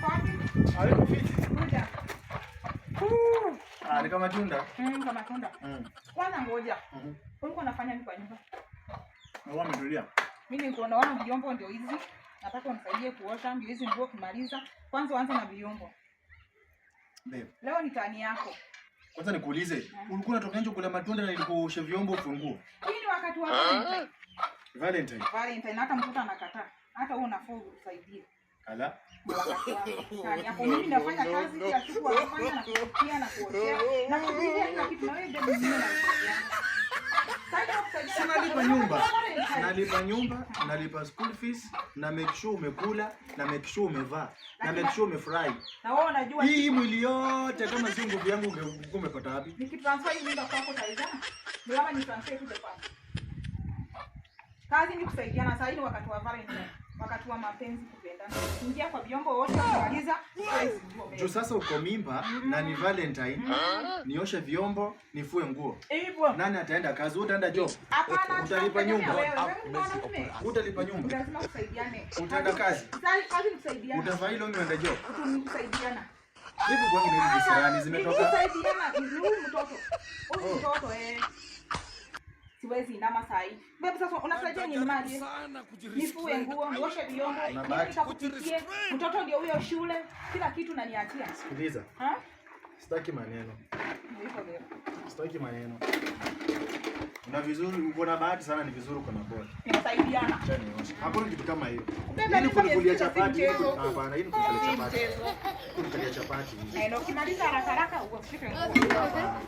Papi. Kuja. Ni kama tunda? Kama tunda. Kwanza ngoja. Ulikuwa unafanya nini kwa nyumba? Wewe umetulia. Mimi niko naona vyombo ndio hizi. Nataka unisaidie kuosha ndio hizi nguo kumaliza. Kwanza uanze na vyombo. Babe. Leo ni tani yako. Kwanza nikuulize, ulikuwa unatoka nje kula matunda na nilikuosha vyombo ufunguo? Hii ni wakati wa Valentine. Valentine. Valentine hata mtoto anakataa. Hata wewe unafaa usaidie. Ala. Tani yako mimi nafanya kazi kila siku nafanya na kupikia na kuoshea na kupikia kila kitu na wewe ndio mzima na nalipa nyumba, nalipa nyumba, nalipa school fees, na make sure umekula, na make sure umevaa, na make sure umefurahi. Na wewe unajua hii mwili yote kama si nguvu yangu umepata wapi? Nikitransfer hii nyumba kwako taizana. Mlama ni transfer tu kwa. Kazi ni kusaidiana sasa hivi wakati wa Valentine, wakati wa mapenzi kupendana. Ingia kwa vyombo wote kumaliza. Jo sasa uko mimba na ni Valentine, nioshe vyombo, nifue nguo. Nani ataenda kazi? Utaenda job? Hapana. Utalipa nyumba? Utalipa nyumba? Lazima kusaidiane. Utaenda kazi? Kazi ni kusaidiana. Utafai longi uende job? Kusaidiana. Hivi kwangu ni visirani zimetoka. Kusaidiana ni huyu mtoto. Huyu mtoto siwezi inama saa hii. Bebe sasa unasaidia ni mali. Nifue nguo, nioshe vyombo, nikakupikie. Mtoto ndio huyo shule, kila kitu naniachia. Sikiliza. Sitaki maneno. Sitaki maneno. Na vizuri uko na bahati sana, ni vizuri uko na bora. Tunasaidiana. Hapo ni kitu kama hiyo. Hii kulia chapati, hapana, hii kulia chapati. Kulia chapati. Na ukimaliza haraka haraka ushike nguo.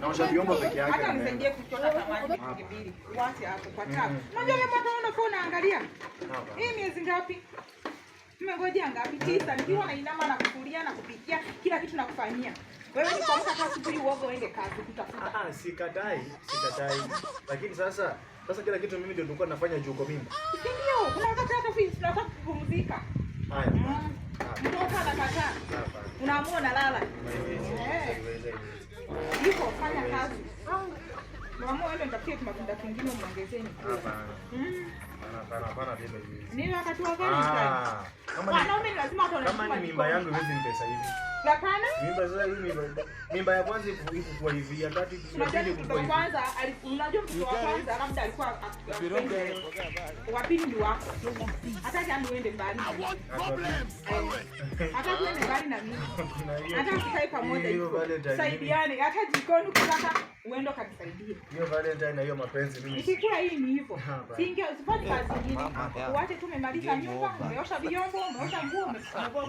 Naosha vyombo peke yake. Hata nisaidie kuchota samaki mbili. Wacha hapo kwa tabu. Unajua mimi hata unaona naangalia. Hii miezi ngapi? Mmengoja ngapi? 9. Nikiwa na inama na kukulia na kupikia kila kitu na kufanyia. Wewe ni kwa sababu asubuhi uoga uende kazi kutafuta. Sikatai. Lakini sasa kila kitu mimi ndio nilikuwa nafanya juu kwa mimi. Ndio, kuna wakati hata ofisi tunataka kupumzika. Haya. Mtoto anakataa. Unaamua unalala. Hivyo fanya kazi. Mama wewe nitafikia matunda kingine muongezeni. Hapana bebe hivi. Nini wakati wa Valentine? Wanaume lazima watu wanasema kama ni mimba yangu hivi ni pesa hivi. Hapana? Mimba sasa hii mimba ya kwanza ilikuwa hivi, ya tatu ilikuwa hivi. Kwanza unajua mtu wa kwanza labda alikuwa wa pili ni wako. Hata kama uende mbali. Hata uende mbali na mimi. Hata tukae pamoja hivyo. Saidiane, hata jikoni ukitaka uende kajisaidie. Hiyo Valentine na hiyo mapenzi mimi. Ikikuwa hii ni hivyo. Siingia usifanye kazi nyingine. Uache tu umemaliza nyumba, umeosha vyombo, umeosha nguo, umefua nguo.